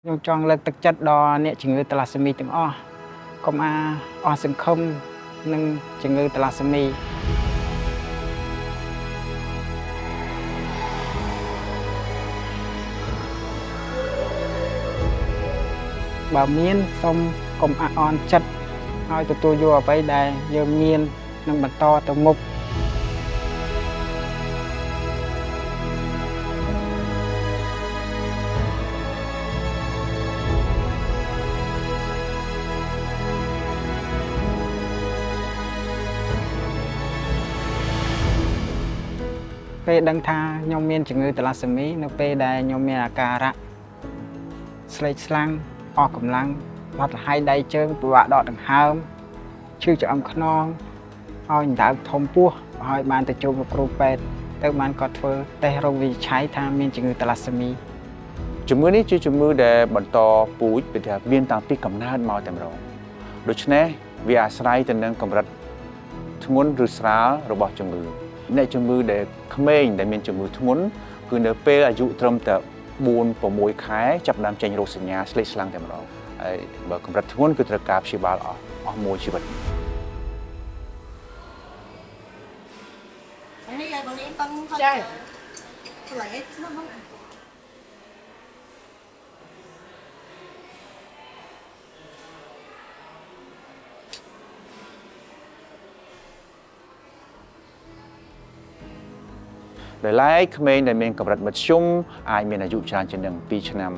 ខ្ញុំចង់លើកទឹកចិត្តដល់អ្នកជំងឺតាឡាសេមីទាំងអស់កុំអស់សង្ឃឹមនឹងជំងឺតាឡាសេមីបើមានសូមកុំអន់ចិត្តហើយទទួលយកអ្វីដែលយើងមាននឹងបន្តទៅមុខពេលដឹងថាខ្ញុំមានជំងឺតាឡាសេមីនៅពេលដែលខ្ញុំមានអាការៈស្លេកស្លាំងអស់កម្លាំងបាត់លហើយដៃជើងពិបាកដកដង្ហើមឈឺឆ្អឹងខ្នងហើយដៅធំពោះហើយបានទៅជួបលោកគ្រូពេទ្យទៅបានគាត់ធ្វើតេស្តរោគវិនិច្ឆ័យថាមានជំងឺតាឡាសេមីជំងឺនេះជាជំងឺដែលបន្តពូជពីថាមានតាំងពីកំណើតមកតែម្ដងដូច្នេះវាអាស្រ័យទៅនឹងកម្រិតធ្ងន់ឬស្រាលរបស់ជំងឺអ្នកជំងឺដែលក្មេងដែលមានជំងឺធ្ងន់គឺនៅពេលអាយុត្រឹមតែ4 6 ខែចាប់ផ្ដើមចេញរោគសញ្ញាស្លេកស្លាំងតែម្ដងហើយបើកម្រិតធ្ងន់គឺត្រូវការព្យាបាលអស់មួយជីវិតនេះឲ្យបងនេះបងចាឆ្លៃឯងបងដោយឡែកក្មេងដែលមានកម្រិតមធ្យមអាចមានអាយុច្រើនជាងនឹង2 ឆ្នាំ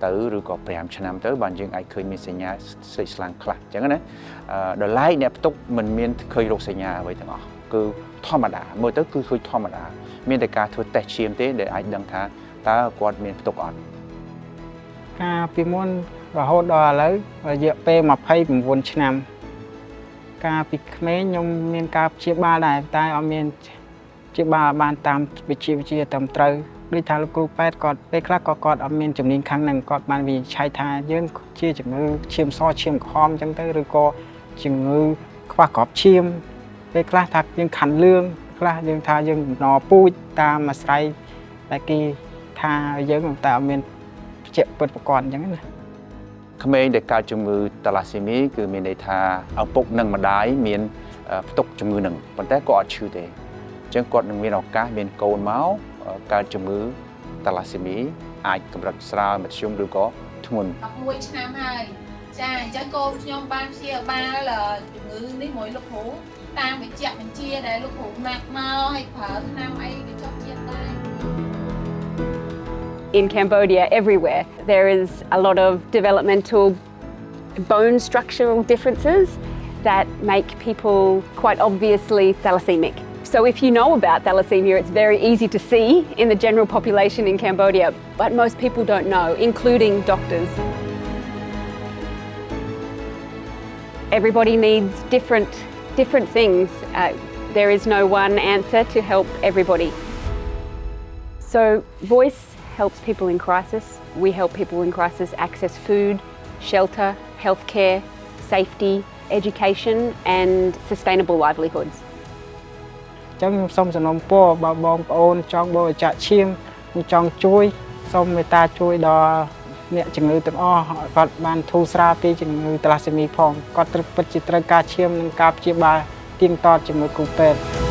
ទៅឬក៏5 ឆ្នាំទៅបានយើងអាចឃើញមានសញ្ញាស្លេកស្លាំងខ្លះអញ្ចឹងណាដោយឡែកអ្នកផ្ទុកមិនមានឃើញរោគសញ្ញាអ្វីទាំងអស់គឺធម្មតាមើលទៅគឺឃើញធម្មតាមានតែការធ្វើតេស្តឈាមទេដែលអាចដឹងថាតើគាត់មានផ្ទុកអត់កាលពីមុនរហូតដល់ឥឡូវរយៈពេល29ឆ្នាំកាលពីក្មេងខ្ញុំមានការព្យាបាលដែរតែអត់មានព្យាបាលបានតាមវិជ្ជាត្រឹមត្រូវដូចថាលោកគ្រូពេទ្យគាត់ពេលខ្លះក៏គាត់អត់មានជំនាញខាងហ្នឹងគាត់បានវិនិច្ឆ័យថាយើងជាជំងឺឈាមសឈាមក្រហមអញ្ចឹងទៅឬក៏ជំងឺខ្វះគ្រាប់ឈាមពេលខ្លះថាយើងខាន់លឿងខ្លះយើងថាយើងដំណពូជតាមអាស្រ័យតែគេថាយើងតែអត់មានបច្ចេកពិតប្រកបអញ្ចឹងណាក្មេងដែលកើតជំងឺតាឡាសេមីគឺមានន័យថាឪពុកនិងម្ដាយមានផ្ទុកជំងឺហ្នឹងប៉ុន្តែគាត់អត់ឈឺទេអញ្ចឹងគាត់នឹងមានឱកាសមានកូនមកកើតជំងឺតាឡាសេមីអាចកម្រិតស្រាលមធ្យមឬក៏ធ្ងន់11ឆ្នាំហើយចាអញ្ចឹងកូនខ្ញុំបានព្យាបាលជំងឺនេះមួយលោកគ្រូតាមវិជ្ជាបញ្ជាដែលលោកគ្រូណាត់មកឲ្យប្រើថ្នាំអីវាចុះជាតិដែរ In Cambodia, everywhere, there is a lot of developmental bone structural differences that make people quite obviously thalassaemic. So if you know about thalassemia, it's very easy to see in the general population in Cambodia, but most people don't know, including doctors. Everybody needs different things. There is no one answer to help everybody. So Voice helps people in crisis. We help people in crisis access food, shelter, healthcare, safety, education and sustainable livelihoods. ចឹងខ្ញុំសូមសំណូមពរបើបងប្អូនចង់បរិច្ចាគឈាមចង់ជួយសូមមេត្តាជួយដល់អ្នកជំងឺទាំងអស់គាត់បានធូរស្រាលពីជំងឺតាឡាសេមីផងគាត់ពិតជាត្រូវការឈាមនិងការព្យាបាលទៀងទាត់ជាមួយគ្រូពេទ្យ